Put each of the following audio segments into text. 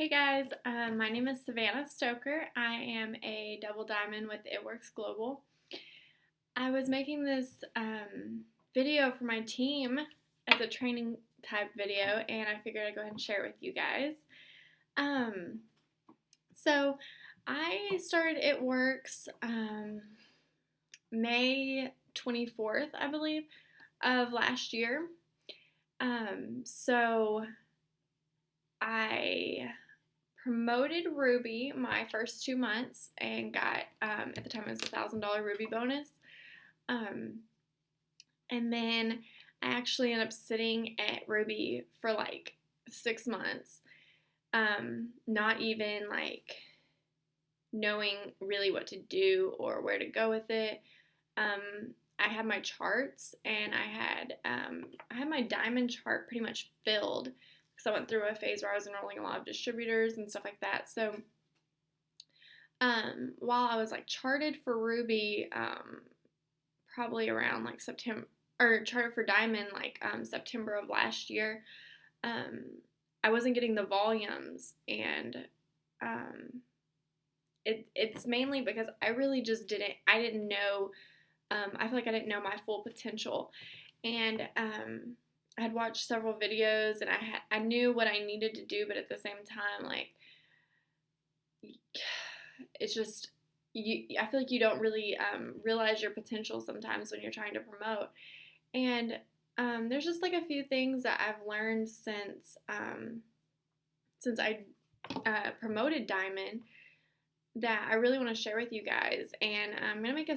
Hey guys, my name is Savannah Stoker. I am a double diamond with It Works Global. I was making this video for my team as a training type video, and I figured I'd go ahead and share it with you guys. Um, so I started It Works May 24th, I believe, of last year. So I promoted Ruby my first 2 months and got, at the time it was $1,000 Ruby bonus. And then I actually ended up sitting at Ruby for like 6 months, not even like knowing really what to do or where to go with it. I had my charts and I had my diamond chart pretty much filled because I went through a phase where I was enrolling a lot of distributors and stuff like that. So while I was like charted for Ruby, probably around like September, or charted for Diamond like September of last year, I wasn't getting the volumes, and it's mainly because I really just didn't know. I feel like I didn't know my full potential, and I had watched several videos, and I knew what I needed to do, but at the same time, like, it's just I feel like you don't really realize your potential sometimes when you're trying to promote, and there's just like a few things that I've learned since I promoted Diamond that I really want to share with you guys, and I'm gonna make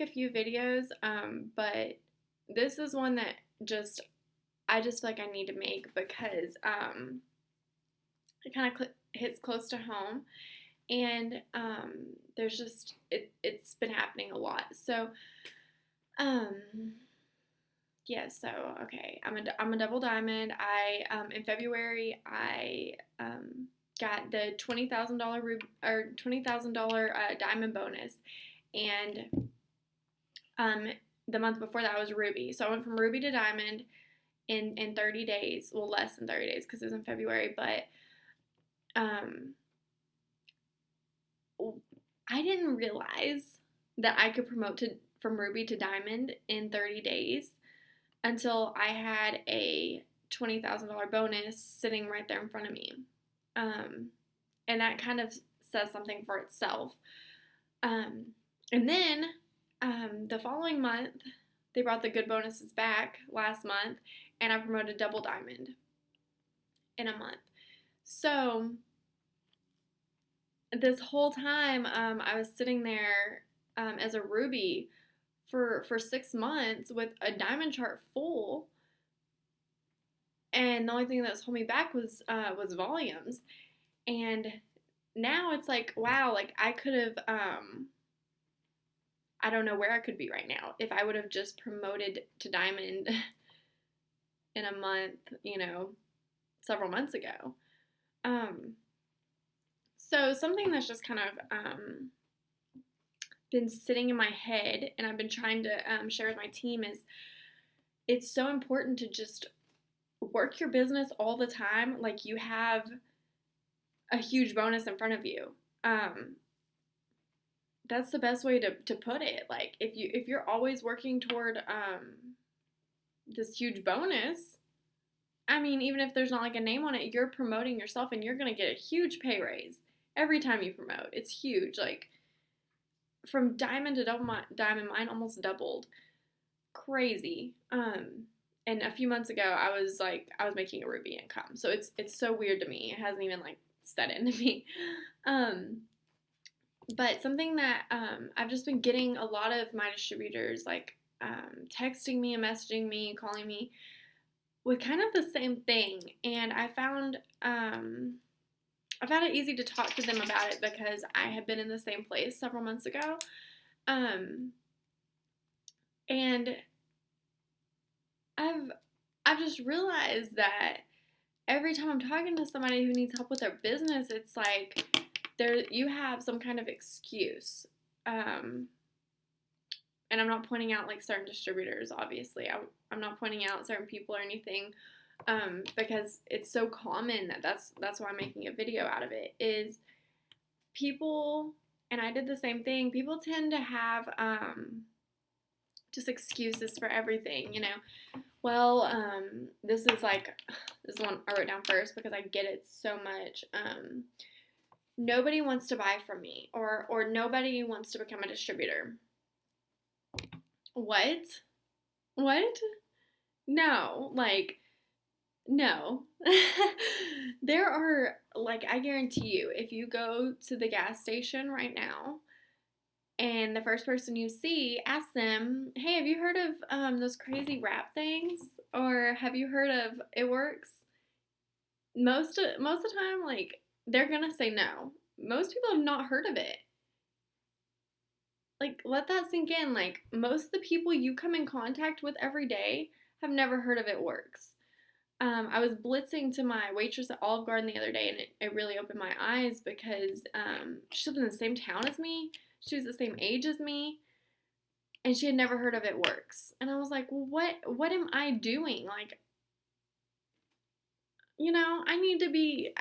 a few videos, but this is one that I just feel like I need to make because it kind of hits close to home, and there's just it's been happening a lot. So yeah, so okay, I'm a double diamond. In February I got the $20,000 diamond bonus, and the month before that was Ruby. So I went from Ruby to Diamond in 30 days. Well, less than 30 days because it was in February, but I didn't realize that I could promote from Ruby to Diamond in 30 days until I had a $20,000 bonus sitting right there in front of me. And that kind of says something for itself. And then the following month, they brought the good bonuses back last month, and I promoted double diamond in a month. So this whole time, I was sitting there as a Ruby for 6 months with a diamond chart full, and the only thing that was holding me back was volumes. And now it's like, wow, like I could have, I don't know where I could be right now if I would have just promoted to Diamond in a month, several months ago. So something that's just kind of been sitting in my head, and I've been trying to share with my team, is it's so important to just work your business all the time like you have a huge bonus in front of you. That's the best way to put it. Like if you're always working toward this huge bonus, I mean, even if there's not like a name on it, you're promoting yourself, and you're gonna get a huge pay raise every time you promote. It's huge. Like from diamond to double diamond, mine almost doubled. Crazy. And a few months ago, I was making a Ruby income. So it's so weird to me. It hasn't even like set into me. But something that I've just been getting a lot of my distributors like texting me and messaging me and calling me with kind of the same thing, and I found it easy to talk to them about it because I had been in the same place several months ago, and I've just realized that every time I'm talking to somebody who needs help with their business, it's like you have some kind of excuse. And I'm not pointing out like certain distributors, obviously. I'm not pointing out certain people or anything. because it's so common that's why I'm making a video out of it, is people, and I did the same thing, people tend to have just excuses for everything, you know. Well, this is one I wrote down first because I get it so much. Nobody wants to buy from me, or nobody wants to become a distributor. What? What? No, no. There are, I guarantee you, if you go to the gas station right now and the first person you see, ask them, hey, have you heard of those crazy rap things? Or have you heard of It Works? Most of the time, they're gonna say no. Most people have not heard of it. Let that sink in. Most of the people you come in contact with every day have never heard of It Works. I was blitzing to my waitress at Olive Garden the other day, and it really opened my eyes because she lived in the same town as me. She was the same age as me, and she had never heard of It Works. And I was like, well, what am I doing? I need to be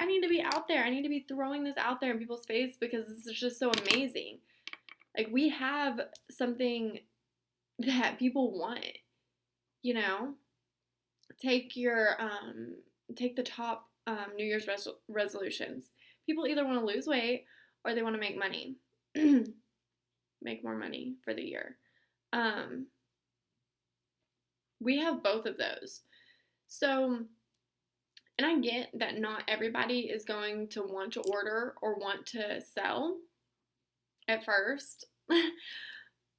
out there. I need to be throwing this out there in people's face because this is just so amazing. We have something that people want, you know? Take the top New Year's resolutions. People either want to lose weight or they want to make money. Make more money for the year. We have both of those. So, and I get that not everybody is going to want to order or want to sell at first.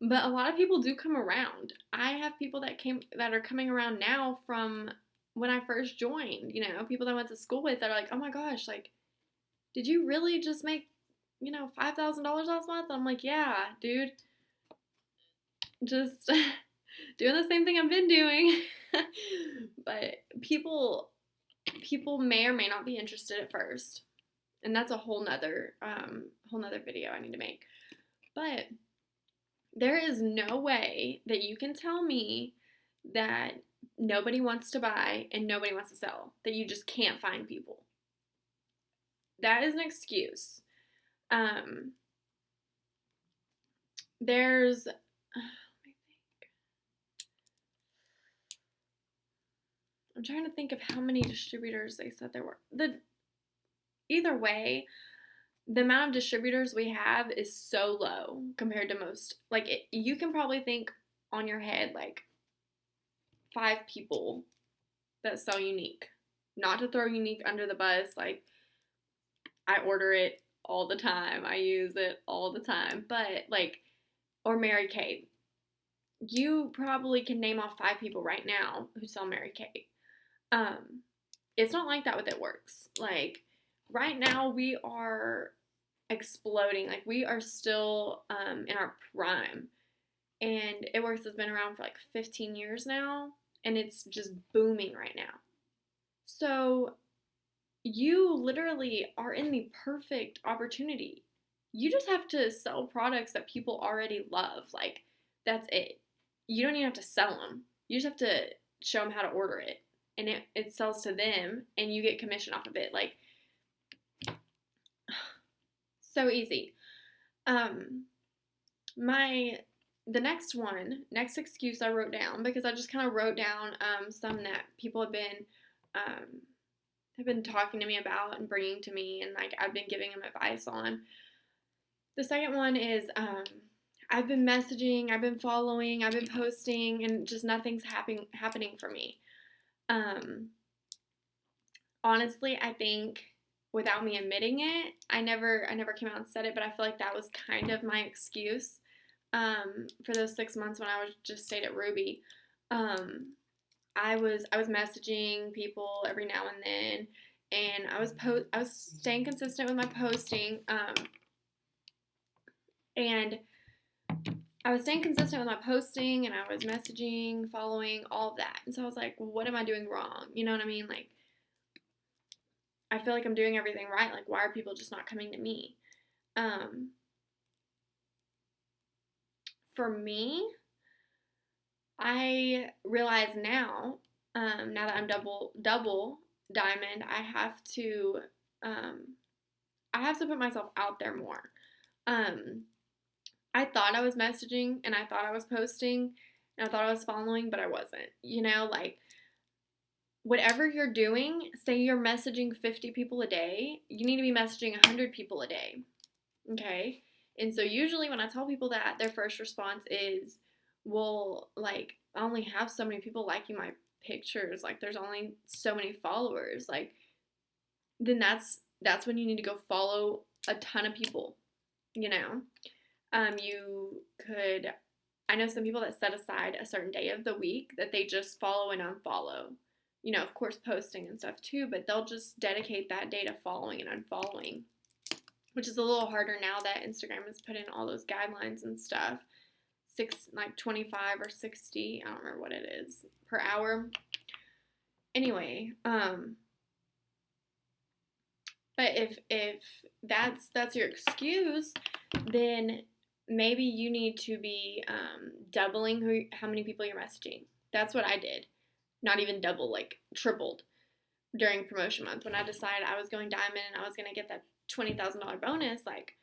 But a lot of people do come around. I have people that are coming around now from when I first joined, people that I went to school with that are like, oh my gosh, did you really just make, $5,000 last month? And I'm like, yeah, dude, just doing the same thing I've been doing. But people may or may not be interested at first. And that's a whole nother video I need to make. But there is no way that you can tell me that nobody wants to buy and nobody wants to sell, that you just can't find people. That is an excuse. There's, let me think. I'm trying to think of how many distributors they said there were. Either way, the amount of distributors we have is so low compared to most. You can probably think on your head 5 people that sell Unique. Not to throw Unique under the bus. I order it all the time. I use it all the time. But or Mary Kay. You probably can name off 5 people right now who sell Mary Kay. It's not like that with It Works. Right now we are exploding. We are still in our prime. And It Works has been around for 15 years now, and it's just booming right now. So you literally are in the perfect opportunity. You just have to sell products that people already love. That's it. You don't even have to sell them. You just have to show them how to order it. And it sells to them, and you get commission off of it. So easy. The next excuse I wrote down, because I just kind of wrote down some that people have been talking to me about and bringing to me, and I've been giving them advice on. The second one is I've been messaging, I've been following, I've been posting, and just nothing's happening for me. Honestly, I think without me admitting it, I never came out and said it, but I feel like that was kind of my excuse for those 6 months when I was just stayed at Ruby. I was messaging people every now and then, and I was staying consistent with my posting, and I was staying consistent with my posting, and I was messaging, following, all of that. And so I was like, what am I doing wrong? You know what I mean? I feel like I'm doing everything right. Why are people just not coming to me? For me, I realize now now that I'm double diamond, I have to put myself out there more. I thought I was messaging and I thought I was posting and I thought I was following, but I wasn't. Like whatever you're doing, say you're messaging 50 people a day, you need to be messaging 100 people a day. Okay? And so usually when I tell people that, their first response is, well, like, I only have so many people liking my pictures. Like, there's only so many followers. Like, then that's when you need to go follow a ton of people, you know? I know some people that set aside a certain day of the week that they just follow and unfollow. Of course, posting and stuff too, but they'll just dedicate that day to following and unfollowing, which is a little harder now that Instagram has put in all those guidelines and stuff. 25 or 60, I don't remember what it is, per hour. Anyway, but if that's your excuse, then maybe you need to be doubling how many people you're messaging. That's what I did. Not even double, like tripled during promotion month. When I decided I was going diamond and I was going to get that $20,000 bonus, like,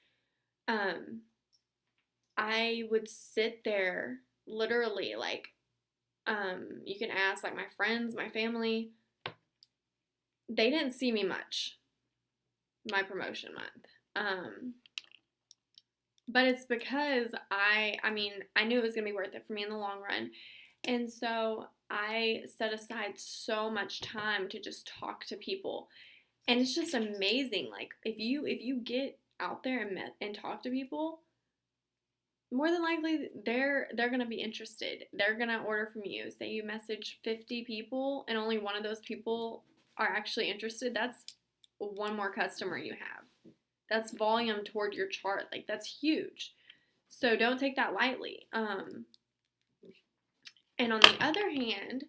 I would sit there literally, like, you can ask, like, my friends, my family, they didn't see me much my promotion month. But it's because I knew it was going to be worth it for me in the long run. And so I set aside so much time to just talk to people. And it's just amazing. Like, if you get out there and talk to people, more than likely they're going to be interested. They're going to order from you. Say you message 50 people and only one of those people are actually interested. That's one more customer you have. That's volume toward your chart. Like, that's huge. So don't take that lightly. And on the other hand,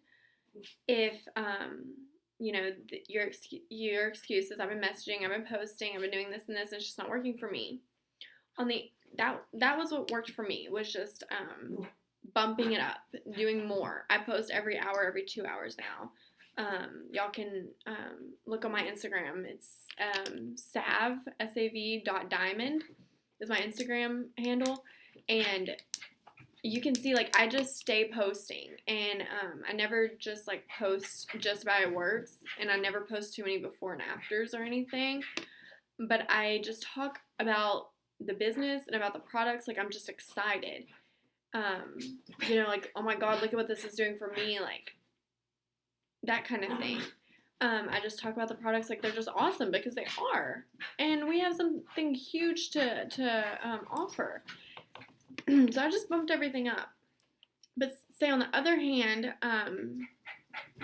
if, your excuse is I've been messaging, I've been posting, I've been doing this and this, and it's just not working for me. That was what worked for me, was just bumping it up, doing more. I post every hour, every 2 hours now. Y'all can look on my Instagram. It's sav.diamond is my Instagram handle. And you can see, like, I just stay posting. And I never just, like, post just about it works. And I never post too many before and afters or anything. But I just talk about the business and about the products. Like, I'm just excited. Like, oh my God, look at what this is doing for me. Like, that kind of thing. I just talk about the products like they're just awesome, because they are. And we have something huge to offer. So I just bumped everything up. But say on the other hand,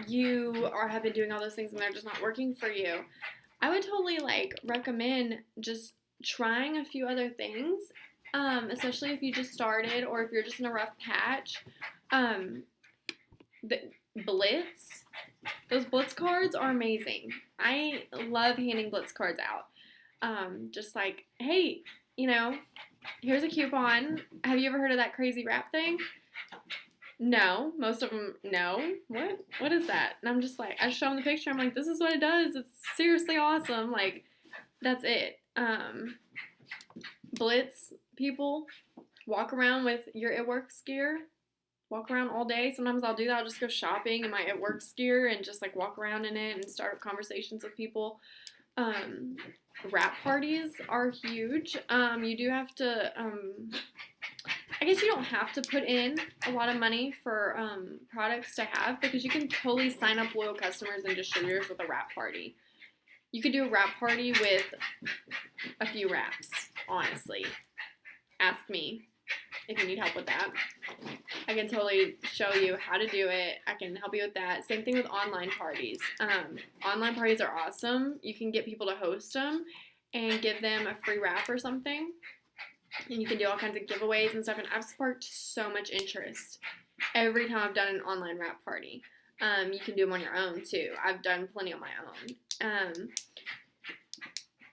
you have been doing all those things and they're just not working for you. I would totally, like, recommend just trying a few other things, especially if you just started or if you're just in a rough patch. The Blitz, those Blitz cards are amazing. I love handing Blitz cards out. Just like, hey, here's a coupon. Have you ever heard of that crazy wrap thing? No. Most of them, no. What is that? And I'm just like, I show them the picture. I'm like, this is what it does. It's seriously awesome. Like, that's it. Blitz people, walk around with your It Works gear. Walk around all day. Sometimes I'll do that. I'll just go shopping in my It Works gear and just, like, walk around in it and start conversations with people. Wrap parties are huge. You do have to, I guess you don't have to put in a lot of money for products to have, because you can totally sign up loyal customers and distributors with a wrap party. You could do a wrap party with a few wraps, honestly. Ask me if you need help with that. I can totally show you how to do it. I can help you with that. Same thing with online parties. Online parties are awesome. You can get people to host them and give them a free wrap or something. And you can do all kinds of giveaways and stuff. And I've sparked so much interest every time I've done an online wrap party. You can do them on your own too. I've done plenty on my own.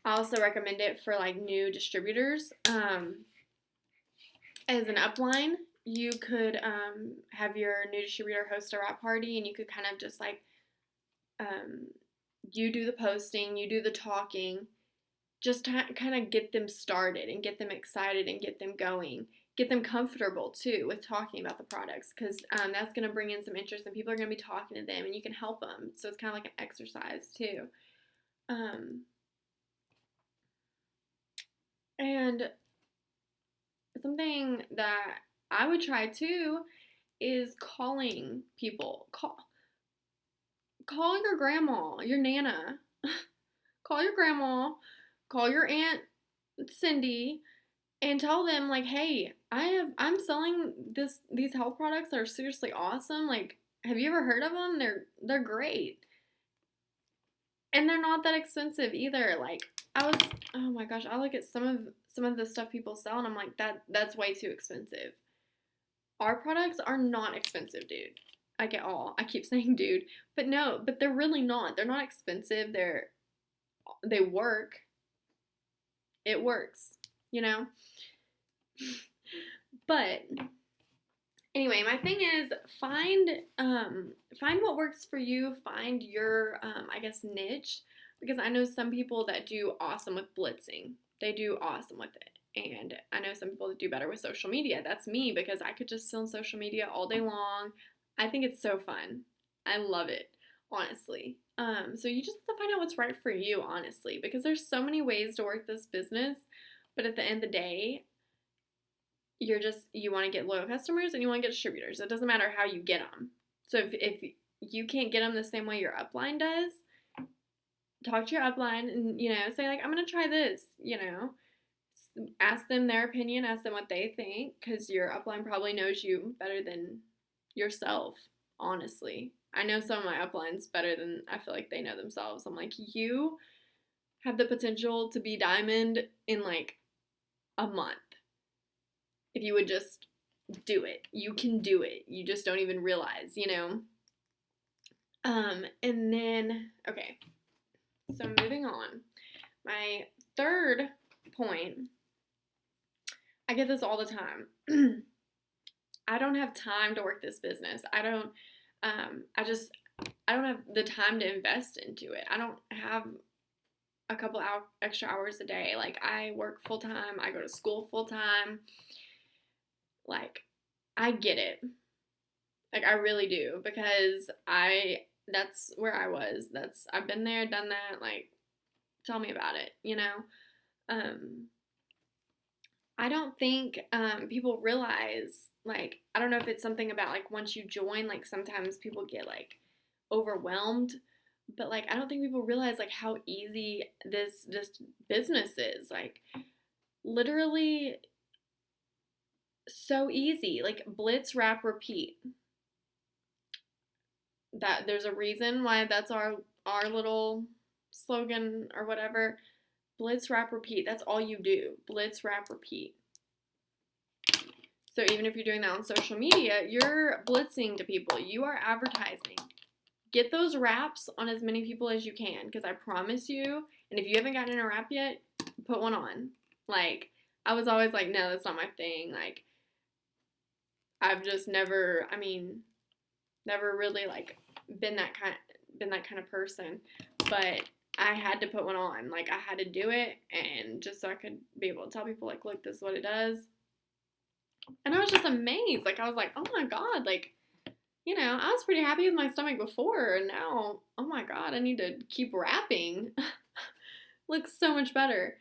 I also recommend it for, like, new distributors. As an upline, you could have your new distributor host a wrap party, and you could kind of just like um, you do the posting, you do the talking, just to kind of get them started and get them excited and get them going. Get them comfortable too with talking about the products, because that's going to bring in some interest and people are going to be talking to them and you can help them. So it's kind of like an exercise too. And something that I would try too is calling people. Call your grandma, your nana. Call your grandma, call your aunt Cindy, and tell them like, hey, I'm selling these health products that are seriously awesome. Like, have you ever heard of them? They're great. And they're not that expensive either. Like, oh my gosh, I look at some of the stuff people sell and I'm like, that's way too expensive. Our products are not expensive, dude. Like at all. I keep saying dude, but no, but they're really not. They're not expensive. They work. It works, you know? But anyway, my thing is find what works for you, find your I guess niche, because I know some people that do awesome with blitzing. They do awesome with it. And I know some people that do better with social media. That's me, because I could just sit on social media all day long. I think it's so fun. I love it, honestly. So you just have to find out what's right for you, honestly, because there's so many ways to work this business, but at the end of the day, you want to get loyal customers and you want to get distributors. It doesn't matter how you get them. So if you can't get them the same way your upline does, talk to your upline and, say like, I'm going to try this, ask them their opinion, ask them what they think, because your upline probably knows you better than yourself, honestly. I know some of my uplines better than I feel like they know themselves. I'm like, you have the potential to be diamond in like a month. If you would just do it. You can do it. You just don't even realize, And then, okay. So moving on. My third point, I get this all the time. I don't have time to work this business. I don't have the time to invest into it. I don't have a couple extra hours a day. Like, I work full time. I go to school full time. Like, I get it. Like, I really do, because that's where I was. I've been there, done that. Like, tell me about it, I don't think people realize, like, I don't know if it's something about, like, once you join, like, sometimes people get, like, overwhelmed, but, like, I don't think people realize, like, how easy this business is. Like, literally so easy. Like, blitz, wrap, repeat. That there's a reason why that's our little slogan or whatever. Blitz, wrap, repeat. That's all you do. Blitz, wrap, repeat. So even if you're doing that on social media, you're blitzing to people. You are advertising. Get those wraps on as many people as you can, because I promise you, and if you haven't gotten a wrap yet, put one on. Like, I was always like, no, that's not my thing. Like, I've just never really like been that kind of person, but I had to put one on. Like, I had to do it, and just so I could be able to tell people, like, look, this is what it does. And I was just amazed. Like, I was like, oh my God, like, I was pretty happy with my stomach before, and now, oh my God, I need to keep wrapping. Looks so much better.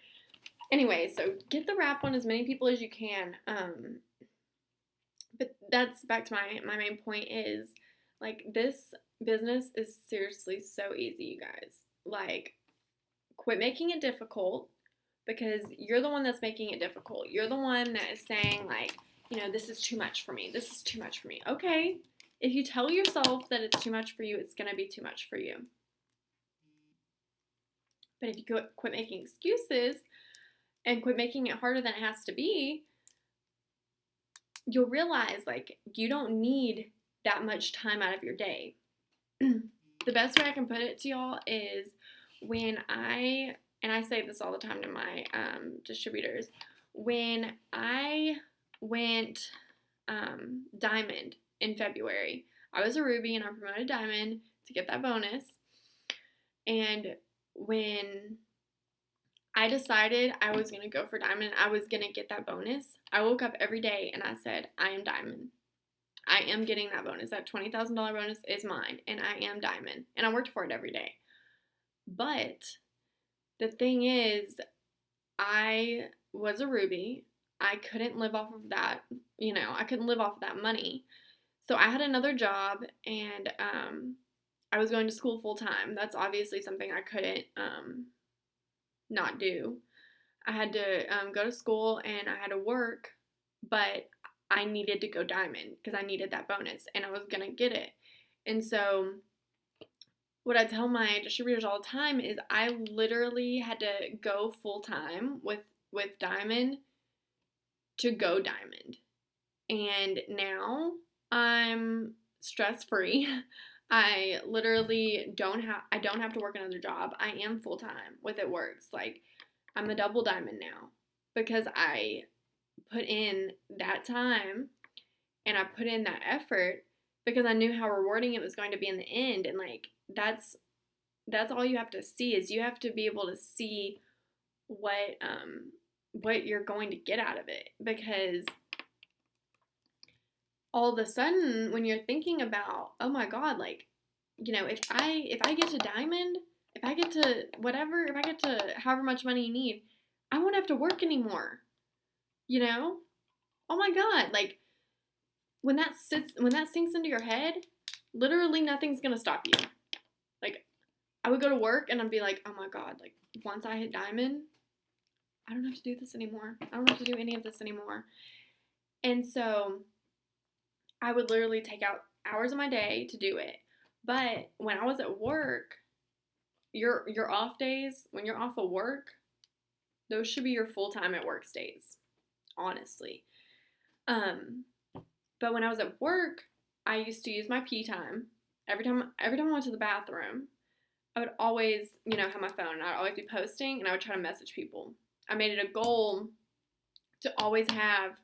Anyway, so get the wrap on as many people as you can. But that's back to my main point is, like, this business is seriously so easy, you guys. Like, quit making it difficult, because you're the one that's making it difficult. You're the one that is saying, like, this is too much for me. This is too much for me. Okay. If you tell yourself that it's too much for you, it's going to be too much for you. But if you quit making excuses and quit making it harder than it has to be, you'll realize, like, you don't need that much time out of your day. The best way I can put it to y'all is when I say this all the time to my distributors, when I went diamond in February. I was a ruby and I promoted diamond to get that bonus. And when I decided I was going to go for diamond, I was going to get that bonus, I woke up every day and I said, I am diamond. I am getting that bonus. That $20,000 bonus is mine, and I am diamond. And I worked for it every day. But the thing is, I was a ruby. I couldn't live off of that. I couldn't live off of that money. So I had another job, and I was going to school full time. That's obviously something I couldn't not do. I had to go to school and I had to work, but I needed to go diamond because I needed that bonus and I was going to get it. And so what I tell my distributors all the time is I literally had to go full time with diamond to go diamond. And now I'm stress free. I literally don't have to work another job. I am full time with It Works. Like, I'm a double diamond now because I put in that time and I put in that effort because I knew how rewarding it was going to be in the end. And like, that's all you have to see, is you have to be able to see what you're going to get out of it. Because all of a sudden, when you're thinking about, oh my God, like, if I get to diamond, if I get to whatever, if I get to however much money you need, I won't have to work anymore. Oh my God, like, when that sinks into your head, literally nothing's gonna stop you. Like, I would go to work and I'd be like, oh my God, like, once I hit diamond, I don't have to do this anymore. I don't have to do any of this anymore. And so I would literally take out hours of my day to do it. But when I was at work, your off days, when you're off of work, those should be your full time at work days, honestly. But when I was at work, I used to use my pee time. Every time I went to the bathroom, I would always, have my phone, and I'd always be posting, and I would try to message people. I made it a goal to always have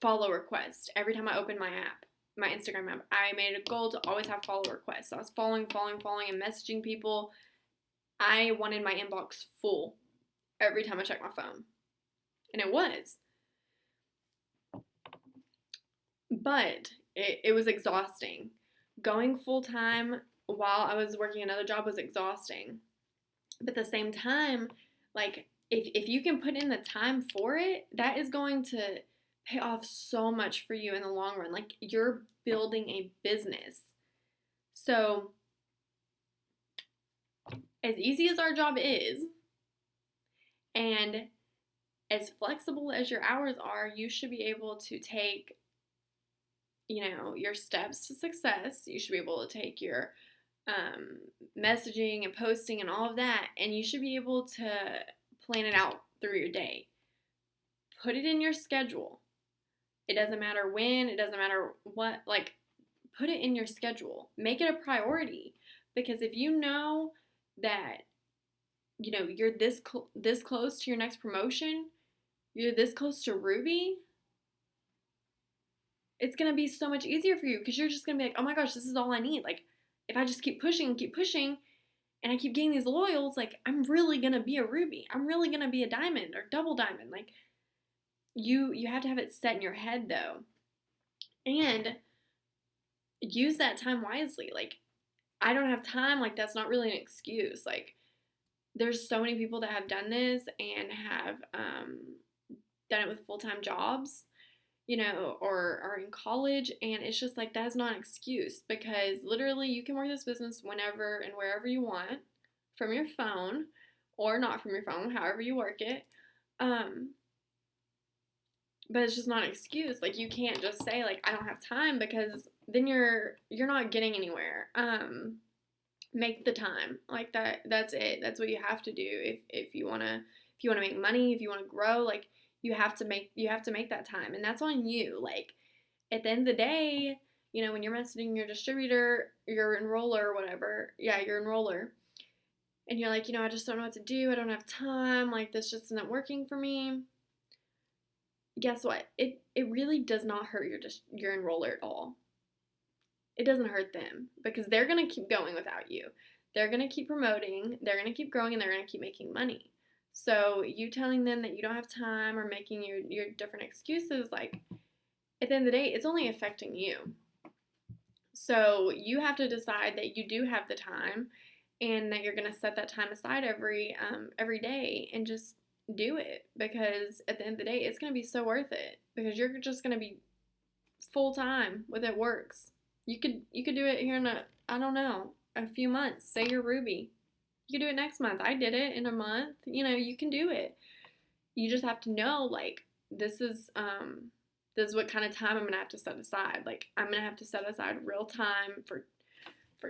follow requests every time I opened my app, my Instagram app. I made it a goal to always have follow requests. So I was following, and messaging people. I wanted my inbox full every time I checked my phone. And it was. But it was exhausting. Going full time while I was working another job was exhausting. But at the same time, like, if you can put in the time for it, that is going to pay off so much for you in the long run. Like, you're building a business. So, as easy as our job is, and as flexible as your hours are, you should be able to take, your steps to success. You should be able to take your messaging and posting and all of that, and you should be able to plan it out through your day. Put it in your schedule. It doesn't matter when, it doesn't matter what, like, put it in your schedule. Make it a priority, because if you know that, you're this close to your next promotion, you're this close to Ruby, it's going to be so much easier for you, because you're just going to be like, oh my gosh, this is all I need. Like, if I just keep pushing, and I keep getting these loyals, like, I'm really going to be a Ruby. I'm really going to be a diamond or double diamond. Like, you have to have it set in your head, though. And use that time wisely. Like, I don't have time. Like, that's not really an excuse. Like, there's so many people that have done this and have done it with full-time jobs, or are in college, and it's just like, that's not an excuse, because literally you can work this business whenever and wherever you want from your phone, or not from your phone, however you work it. But it's just not an excuse. Like, you can't just say, like, I don't have time, because then you're not getting anywhere. Make the time. Like, that's it. That's what you have to do if you wanna make money, if you wanna grow. Like, you have to make that time, and that's on you. Like, at the end of the day, when you're messaging your distributor, your enroller, or whatever, your enroller, and you're like, I just don't know what to do. I don't have time. Like, this just isn't working for me. guess what? It really does not hurt your enroller at all. It doesn't hurt them because they're going to keep going without you. They're going to keep promoting, they're going to keep growing, and they're going to keep making money. So you telling them that you don't have time or making your different excuses, like, at the end of the day, it's only affecting you. So you have to decide that you do have the time and that you're going to set that time aside every day and just do it, because at the end of the day, it's going to be so worth it because you're just going to be full time with it works. You could do it here in I don't know, a few months. Say you're Ruby. You could do it next month. I did it in a month. You can do it. You just have to know, like, this is what kind of time I'm gonna have to set aside. Like, I'm gonna have to set aside real time for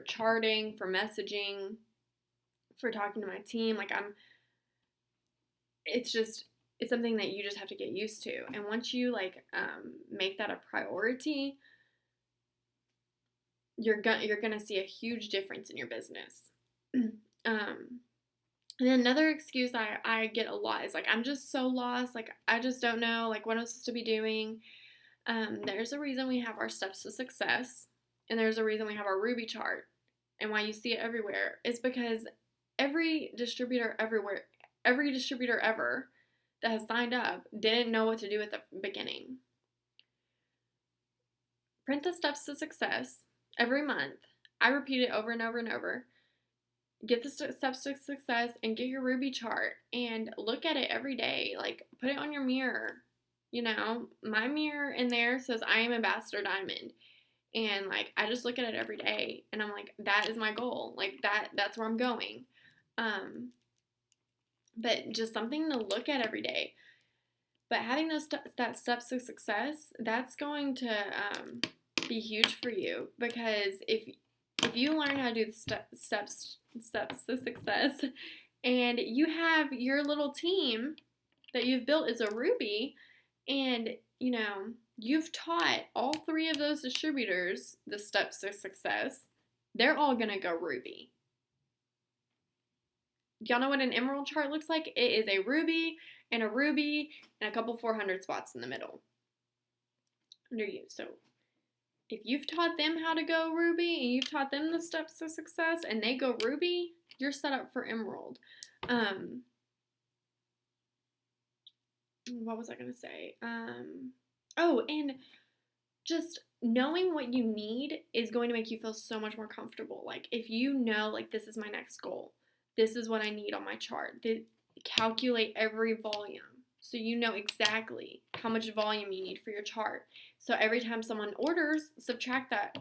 charting, for messaging, for talking to my team. Like, it's something that you just have to get used to. And once you make that a priority, you're gonna see a huge difference in your business. And another excuse I get a lot is like, I'm just so lost. Like, I just don't know like what I'm supposed to be doing. There's a reason we have our steps to success, and there's a reason we have our Ruby chart, and why you see it everywhere is because every distributor ever that has signed up didn't know what to do at the beginning. Print the steps to success every month. I repeat it over and over and over. Get the steps to success and get your Ruby chart and look at it every day. Like, put it on your mirror. My mirror in there says I am Ambassador Diamond. And like, I just look at it every day and I'm like, that is my goal. Like, that's where I'm going. But just something to look at every day. But having that steps to success, that's going to be huge for you, because if you learn how to do the steps to success, and you have your little team that you've built as a Ruby, and you've taught all 3 of those distributors the steps to success, they're all gonna go Ruby. Y'all know what an emerald chart looks like? It is a ruby and a couple 400 spots in the middle under you. So if you've taught them how to go Ruby and you've taught them the steps to success and they go Ruby, you're set up for emerald. What was I going to say? And just knowing what you need is going to make you feel so much more comfortable. Like, if you know, like, this is my next goal. This is what I need on my chart. Calculate every volume so you know exactly how much volume you need for your chart. So every time someone orders, subtract that.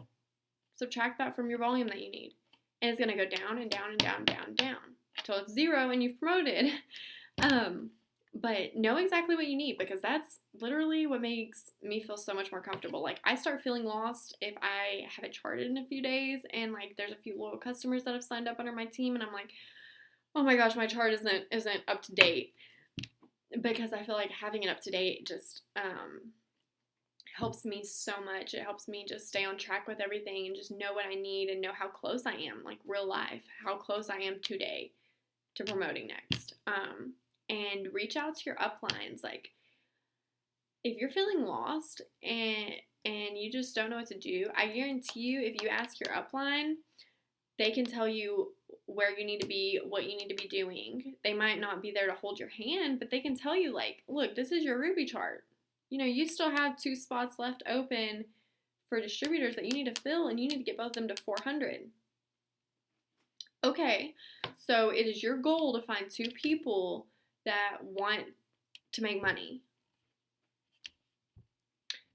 Subtract that from your volume that you need. And it's going to go down and down and down and down and down until it's 0 and you've promoted. But know exactly what you need, because that's literally what makes me feel so much more comfortable. Like, I start feeling lost if I haven't charted in a few days and like there's a few loyal customers that have signed up under my team and I'm like, oh my gosh, my chart isn't up to date, because I feel like having it up to date just helps me so much. It helps me just stay on track with everything and just know what I need and know how close I am, like real life, how close I am today to promoting next. And reach out to your uplines. Like, if you're feeling lost and you just don't know what to do, I guarantee you, if you ask your upline, they can tell you where you need to be, what you need to be doing. They might not be there to hold your hand, but they can tell you, like, look, this is your Ruby chart. You still have 2 spots left open for distributors that you need to fill, and you need to get both of them to 400. Okay, so it is your goal to find 2 people that want to make money.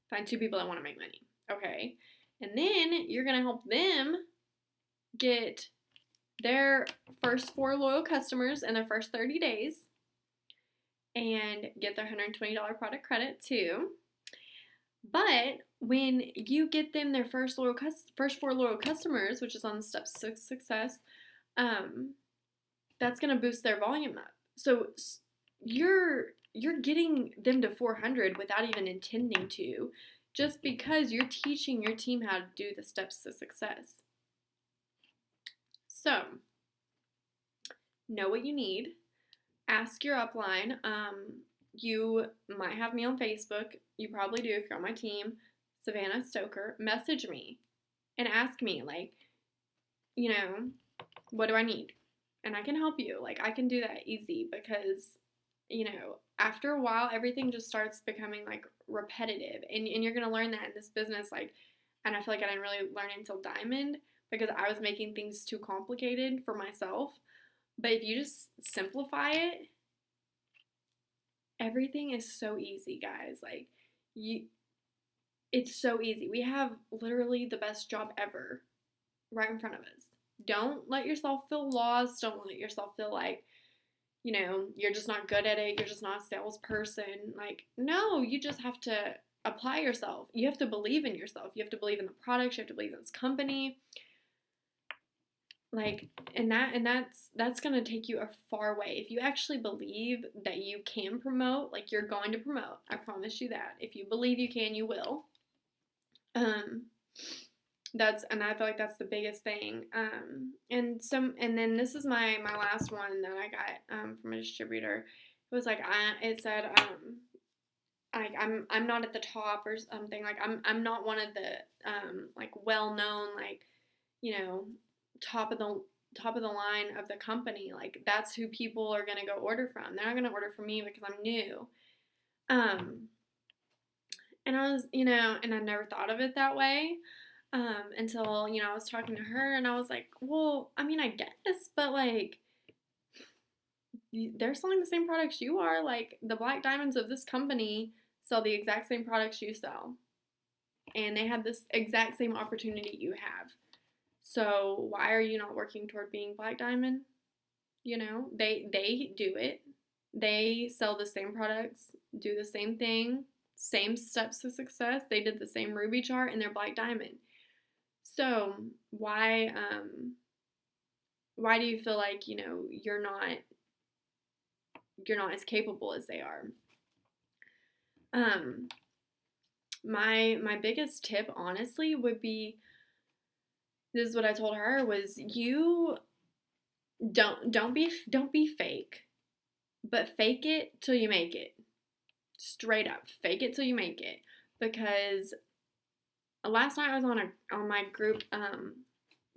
Find 2 people that want to make money. Okay, and then you're going to help them get their first 4 loyal customers in their first 30 days and get their $120 product credit too. But when you get them their first 4 loyal customers, which is on the steps to success, that's going to boost their volume up. So you're getting them to 400 without even intending to, just because you're teaching your team how to do the steps to success. So, know what you need. Ask your upline. you might have me on Facebook. You probably do if you're on my team. Savannah Stoker. Message me and ask me, like, you know, what do I need? And I can help you. Like, I can do that easy because, after a while, everything just starts becoming like repetitive. And you're going to learn that in this business. Like, and I feel like I didn't really learn it until Diamond because I was making things too complicated for myself. But if you just simplify it, everything is so easy, guys. Like, it's so easy. We have literally the best job ever right in front of us. Don't let yourself feel lost. Don't let yourself feel like, you're just not good at it. You're just not a salesperson. Like, no, you just have to apply yourself. You have to believe in yourself. You have to believe in the products. You have to believe in this company. Like, and that's going to take you a far way. If you actually believe that you can promote, like, you're going to promote. I promise you that. If you believe you can, you will. And I feel like that's the biggest thing. And then this is my last one that I got from a distributor. It was like it said like I'm not at the top or something. Like I'm not one of the like well known, like, top of the line of the company. Like, that's who people are gonna go order from. They're not gonna order from me because I'm new. And I was, and I never thought of it that way. Until, I was talking to her and I was like, well, I mean, I guess, but like, they're selling the same products you are. Like, the Black Diamonds of this company sell the exact same products you sell. And they have this exact same opportunity you have. So why are you not working toward being Black Diamond? They do it. They sell the same products, do the same thing, same steps to success. They did the same Ruby chart and they're Black Diamond. So why do you feel like, you're not as capable as they are? My biggest tip, honestly, would be, this is what I told her, was you don't be fake, but fake it till you make it. Straight up, fake it till you make it. Because last night I was on my group,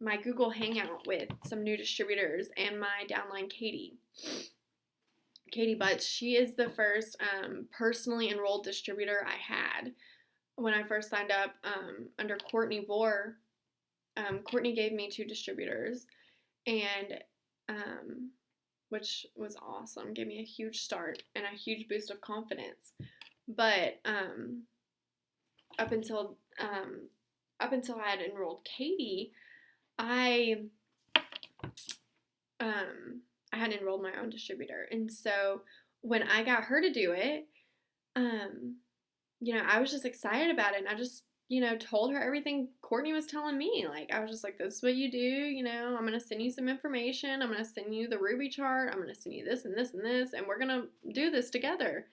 my Google Hangout with some new distributors and my downline Katie Butts. She is the first personally enrolled distributor I had when I first signed up under Courtney Bohr. Courtney gave me 2 distributors, and which was awesome. Gave me a huge start and a huge boost of confidence. But up until I had enrolled Katie, I had enrolled my own distributor. And so when I got her to do it, I was just excited about it. And I just, told her everything Courtney was telling me. Like, I was just like, this is what you do. I'm going to send you some information. I'm going to send you the Ruby chart. I'm going to send you this and this and this. And we're going to do this together.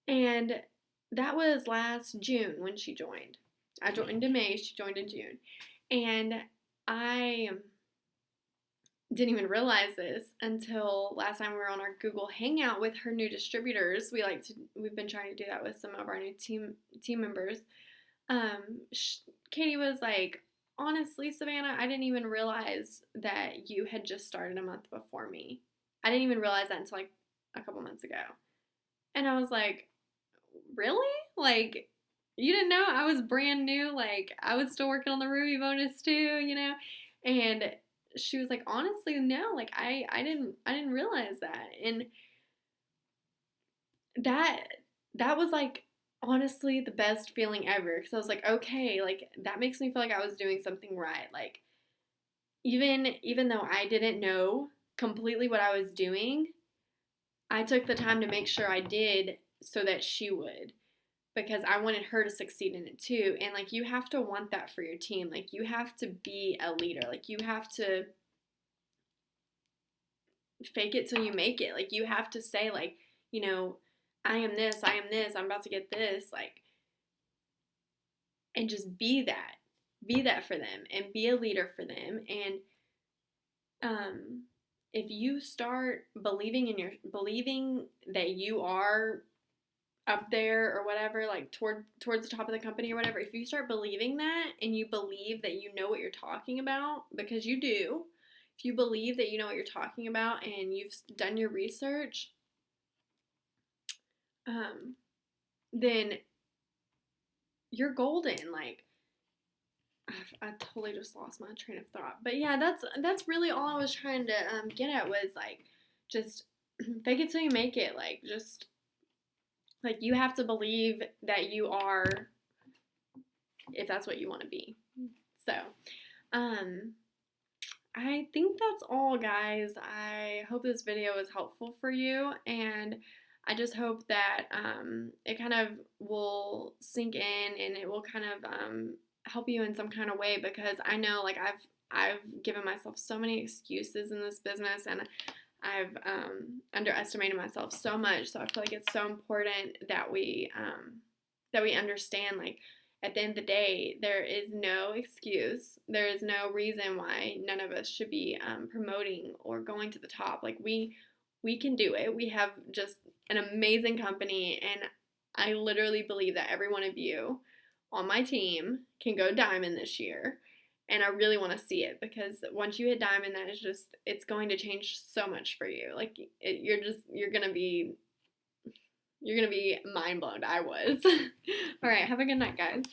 And that was last June when she joined. I joined in May. She joined in June. And I didn't even realize this until last time we were on our Google Hangout with her new distributors. We've been trying to do that with some of our new team members. Katie was like, honestly, Savannah, I didn't even realize that you had just started a month before me. I didn't even realize that until like a couple months ago. And I was like, really? Like, you didn't know I was brand new? Like, I was still working on the Ruby bonus too, And she was like, honestly, no, like, I didn't realize that. And that was like, honestly, the best feeling ever. Because I was like, okay, like, that makes me feel like I was doing something right. Like, even though I didn't know completely what I was doing, I took the time to make sure I did so that she would. Because I wanted her to succeed in it too. And like, you have to want that for your team. Like, you have to be a leader. Like, you have to fake it till you make it. Like, you have to say, like, I am this, I'm about to get this, like, and just be that for them and be a leader for them. And if you start believing that you are up there or whatever, like towards the top of the company or whatever, if you start believing that and you believe that you know what you're talking about, because you do, if you believe that you know what you're talking about and you've done your research, then you're golden. Like, I totally just lost my train of thought. But yeah, that's really all I was trying to get at, was like, just fake it till you make it. Like, just like, you have to believe that you are, if that's what you want to be. So, I think that's all, guys. I hope this video was helpful for you, and I just hope that it kind of will sink in and it will kind of help you in some kind of way, because I know, like, I've given myself so many excuses in this business, and I've underestimated myself so much. So I feel like it's so important that we understand, like, at the end of the day, there is no excuse. There is no reason why none of us should be promoting or going to the top. Like, we can do it. We have just an amazing company, and I literally believe that every one of you on my team can go diamond this year. And I really want to see it, because once you hit diamond, that is just, it's going to change so much for you. Like, you're going to be mind blown. I was. All right. Have a good night, guys.